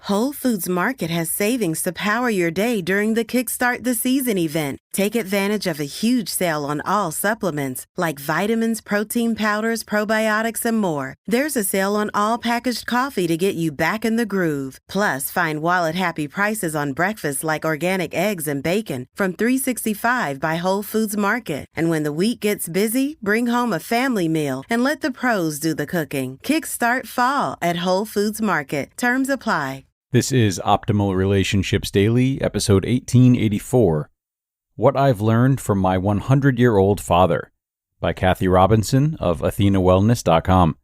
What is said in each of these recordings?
Whole Foods Market has savings to power your day during the Kickstart the Season event. Take advantage of a huge sale on all supplements, like vitamins, protein powders, probiotics, and more. There's a sale on all packaged coffee to get you back in the groove. Plus, find wallet-happy prices on breakfast like organic eggs and bacon from $3.65 by Whole Foods Market. And when the week gets busy, bring home a family meal and let the pros do the cooking. Kickstart fall at Whole Foods Market. Terms apply. This is Optimal Relationships Daily, episode 1884, What I've Learned from My 100-Year-Old Father, by Kathy Robinson of AthenaWellness.com.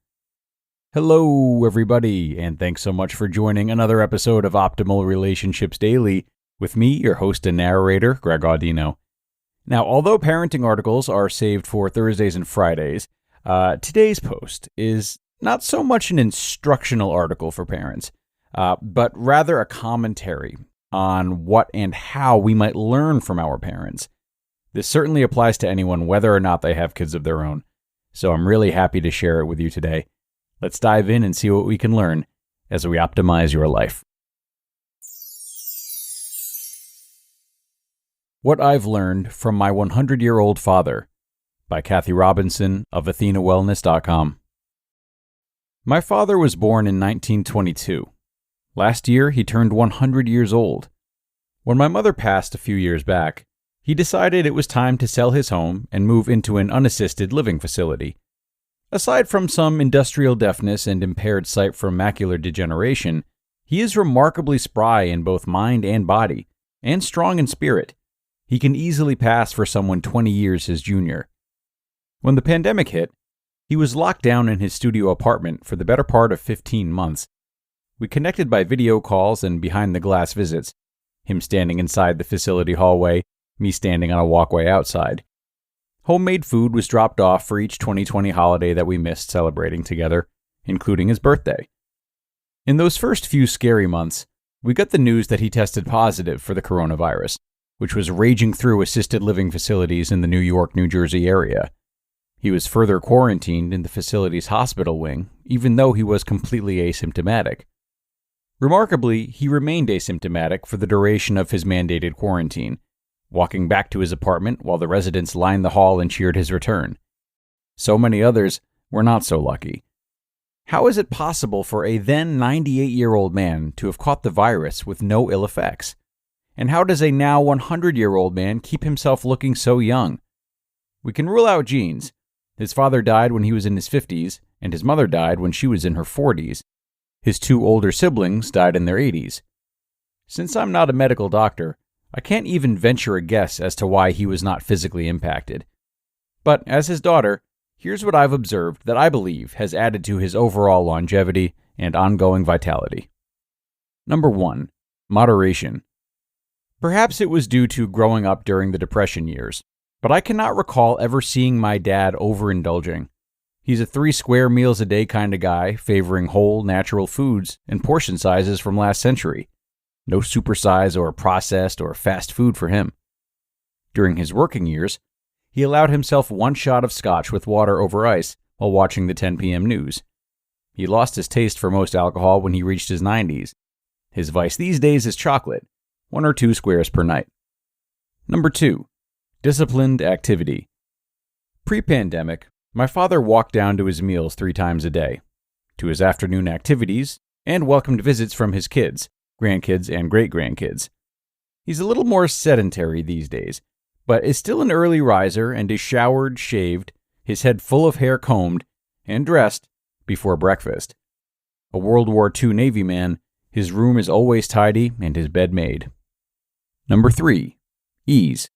Hello, everybody, and thanks so much for joining another episode of Optimal Relationships Daily with me, your host and narrator, Greg Audino. Now, although parenting articles are saved for Thursdays and Fridays, today's post is not so much an instructional article for parents, but rather a commentary on what and how we might learn from our parents. This certainly applies to anyone, whether or not they have kids of their own. So I'm really happy to share it with you today. Let's dive in and see what we can learn as we optimize your life. What I've Learned from My 100-Year-Old Father, by Kathy Robinson of AthenaWellness.com. My father was born in 1922. Last year, he turned 100 years old. When my mother passed a few years back, he decided it was time to sell his home and move into an unassisted living facility. Aside from some industrial deafness and impaired sight from macular degeneration, he is remarkably spry in both mind and body, and strong in spirit. He can easily pass for someone 20 years his junior. When the pandemic hit, he was locked down in his studio apartment for the better part of 15 months. We connected by video calls and behind-the-glass visits, him standing inside the facility hallway, me standing on a walkway outside. Homemade food was dropped off for each 2020 holiday that we missed celebrating together, including his birthday. In those first few scary months, we got the news that he tested positive for the coronavirus, which was raging through assisted living facilities in the New York, New Jersey area. He was further quarantined in the facility's hospital wing, even though he was completely asymptomatic. Remarkably, he remained asymptomatic for the duration of his mandated quarantine, walking back to his apartment while the residents lined the hall and cheered his return. So many others were not so lucky. How is it possible for a then 98-year-old man to have caught the virus with no ill effects? And how does a now 100-year-old man keep himself looking so young? We can rule out genes. His father died when he was in his 50s, and his mother died when she was in her 40s. His two older siblings died in their 80s. Since I'm not a medical doctor, I can't even venture a guess as to why he was not physically impacted. But as his daughter, here's what I've observed that I believe has added to his overall longevity and ongoing vitality. Number 1. Moderation. Perhaps it was due to growing up during the Depression years, but I cannot recall ever seeing my dad overindulging. He's a 3 square meals a day kind of guy, favoring whole, natural foods and portion sizes from last century. No supersize or processed or fast food for him. During his working years, he allowed himself 1 shot of scotch with water over ice while watching the 10 p.m. news. He lost his taste for most alcohol when he reached his 90s. His vice these days is chocolate, 1 or 2 squares per night. Number 2. Disciplined activity. Pre-pandemic, my father walked down to his meals 3 times a day, to his afternoon activities, and welcomed visits from his kids, grandkids, and great-grandkids. He's a little more sedentary these days, but is still an early riser and is showered, shaved, his head full of hair combed, and dressed before breakfast. A World War II Navy man, his room is always tidy and his bed made. Number 3. Ease.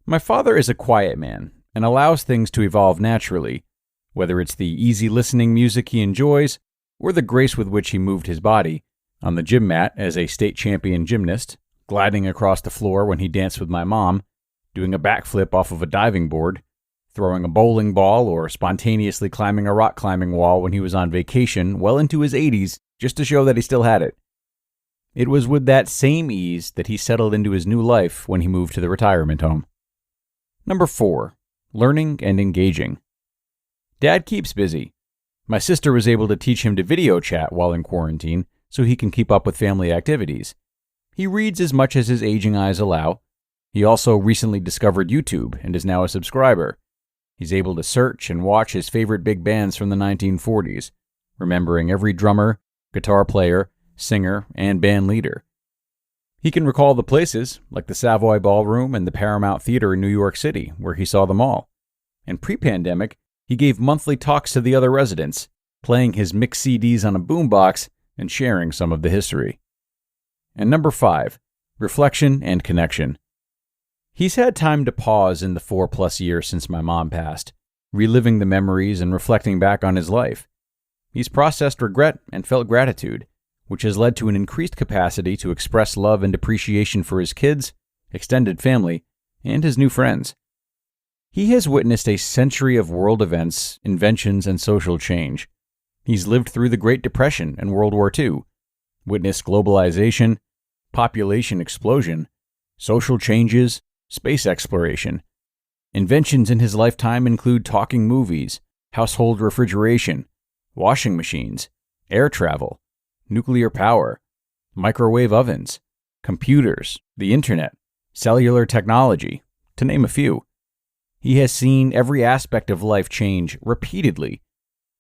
My father is a quiet man and allows things to evolve naturally, whether it's the easy listening music he enjoys or the grace with which he moved his body on the gym mat as a state champion gymnast, gliding across the floor when he danced with my mom, doing a backflip off of a diving board, throwing a bowling ball, or spontaneously climbing a rock climbing wall when he was on vacation well into his 80s just to show that he still had it. It was with that same ease that he settled into his new life when he moved to the retirement home. Number 4. Learning and engaging. Dad keeps busy. My sister was able to teach him to video chat while in quarantine, so he can keep up with family activities. He reads as much as his aging eyes allow. He also recently discovered YouTube and is now a subscriber. He's able to search and watch his favorite big bands from the 1940s, remembering every drummer, guitar player, singer, and band leader. He can recall the places, like the Savoy Ballroom and the Paramount Theater in New York City, where he saw them all. And pre-pandemic, he gave monthly talks to the other residents, playing his mixed CDs on a boombox and sharing some of the history. And number 5, reflection and connection. He's had time to pause in the 4+ years since my mom passed, reliving the memories and reflecting back on his life. He's processed regret and felt gratitude, which has led to an increased capacity to express love and appreciation for his kids, extended family, and his new friends. He has witnessed a century of world events, inventions, and social change. He's lived through the Great Depression and World War II, witnessed globalization, population explosion, social changes, space exploration. Inventions in his lifetime include talking movies, household refrigeration, washing machines, air travel, nuclear power, microwave ovens, computers, the internet, cellular technology, to name a few. He has seen every aspect of life change repeatedly.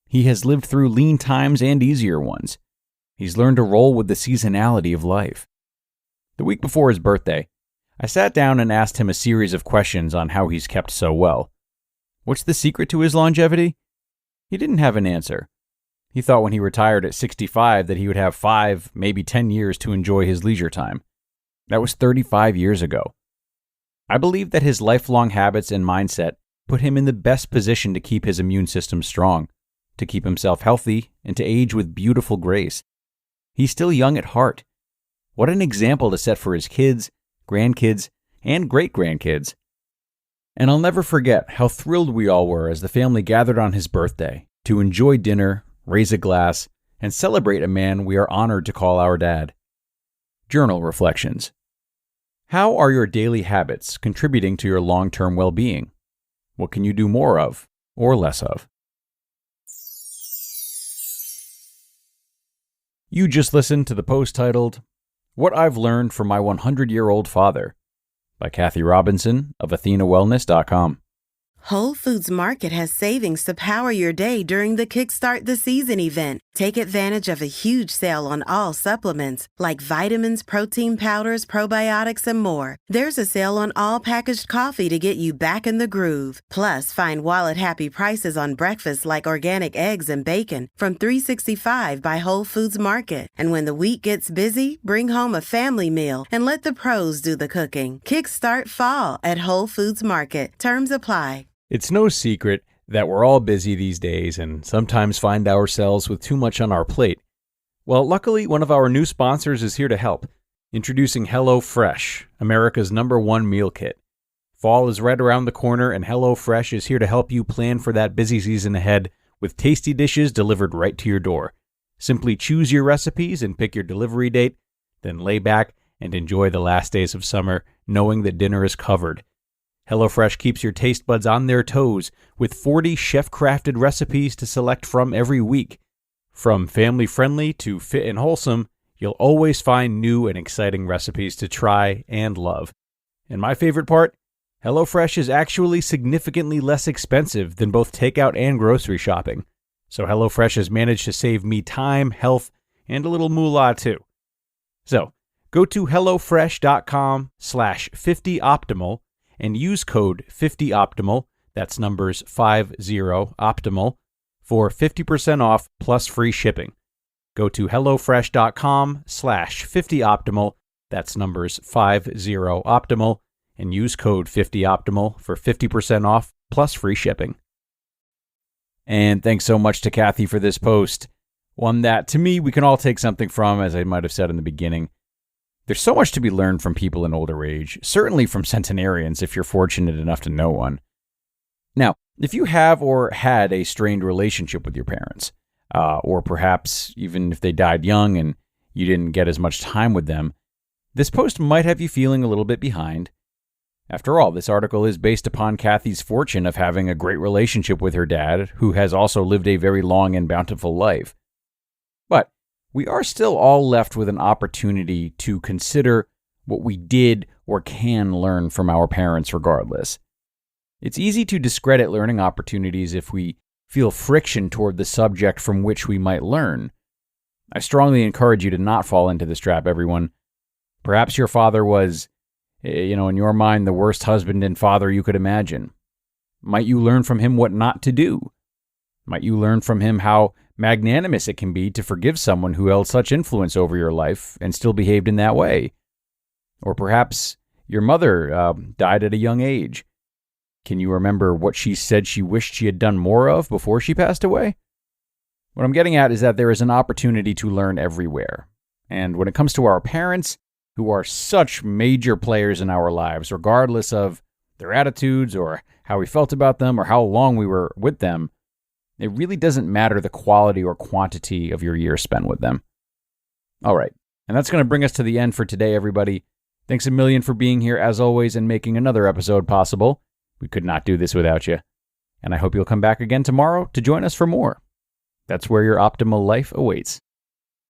He has lived through lean times and easier ones. He's learned to roll with the seasonality of life. The week before his birthday, I sat down and asked him a series of questions on how he's kept so well. What's the secret to his longevity? He didn't have an answer. He thought when he retired at 65 that he would have 5, maybe 10 years to enjoy his leisure time. That was 35 years ago. I believe that his lifelong habits and mindset put him in the best position to keep his immune system strong, to keep himself healthy, and to age with beautiful grace. He's still young at heart. What an example to set for his kids, grandkids, and great-grandkids. And I'll never forget how thrilled we all were as the family gathered on his birthday to enjoy dinner, raise a glass, and celebrate a man we are honored to call our dad. Journal reflections. How are your daily habits contributing to your long-term well-being? What can you do more of or less of? You just listened to the post titled, What I've Learned from My 100-Year-Old Father by Kathy Robinson of AthenaWellness.com. Whole Foods Market has savings to power your day during the Kickstart the Season event. Take advantage of a huge sale on all supplements, like vitamins, protein powders, probiotics, and more. There's a sale on all packaged coffee to get you back in the groove. Plus, find wallet-happy prices on breakfast like organic eggs and bacon from $3.65 by Whole Foods Market. And when the week gets busy, bring home a family meal and let the pros do the cooking. Kickstart fall at Whole Foods Market. Terms apply. It's no secret that we're all busy these days and sometimes find ourselves with too much on our plate. Well, luckily, one of our new sponsors is here to help. Introducing HelloFresh, America's #1 meal kit. Fall is right around the corner, and HelloFresh is here to help you plan for that busy season ahead with tasty dishes delivered right to your door. Simply choose your recipes and pick your delivery date, then lay back and enjoy the last days of summer, knowing that dinner is covered. HelloFresh keeps your taste buds on their toes with 40 chef-crafted recipes to select from every week. From family-friendly to fit and wholesome, you'll always find new and exciting recipes to try and love. And my favorite part? HelloFresh is actually significantly less expensive than both takeout and grocery shopping. So HelloFresh has managed to save me time, health, and a little moolah too. So, go to HelloFresh.com/50optimal and use code 50optimal, that's numbers 50optimal, for 50% off plus free shipping. Go to HelloFresh.com/50optimal, that's numbers 50optimal, and use code 50optimal for 50% off plus free shipping. And thanks so much to Kathy for this post, one that, to me, we can all take something from, as I might have said in the beginning. There's so much to be learned from people in older age, certainly from centenarians if you're fortunate enough to know one. Now, if you have or had a strained relationship with your parents, or perhaps even if they died young and you didn't get as much time with them, this post might have you feeling a little bit behind. After all, this article is based upon Kathy's fortune of having a great relationship with her dad, who has also lived a very long and bountiful life. But we are still all left with an opportunity to consider what we did or can learn from our parents regardless. It's easy to discredit learning opportunities if we feel friction toward the subject from which we might learn. I strongly encourage you to not fall into this trap, everyone. Perhaps your father was, in your mind, the worst husband and father you could imagine. Might you learn from him what not to do? Might you learn from him how magnanimous it can be to forgive someone who held such influence over your life and still behaved in that way? Or perhaps your mother died at a young age. Can you remember what she said she wished she had done more of before she passed away? What I'm getting at is that there is an opportunity to learn everywhere. And when it comes to our parents, who are such major players in our lives, regardless of their attitudes or how we felt about them or how long we were with them, it really doesn't matter the quality or quantity of your years spent with them. All right, and that's going to bring us to the end for today, everybody. Thanks a million for being here, as always, and making another episode possible. We could not do this without you. And I hope you'll come back again tomorrow to join us for more. That's where your optimal life awaits.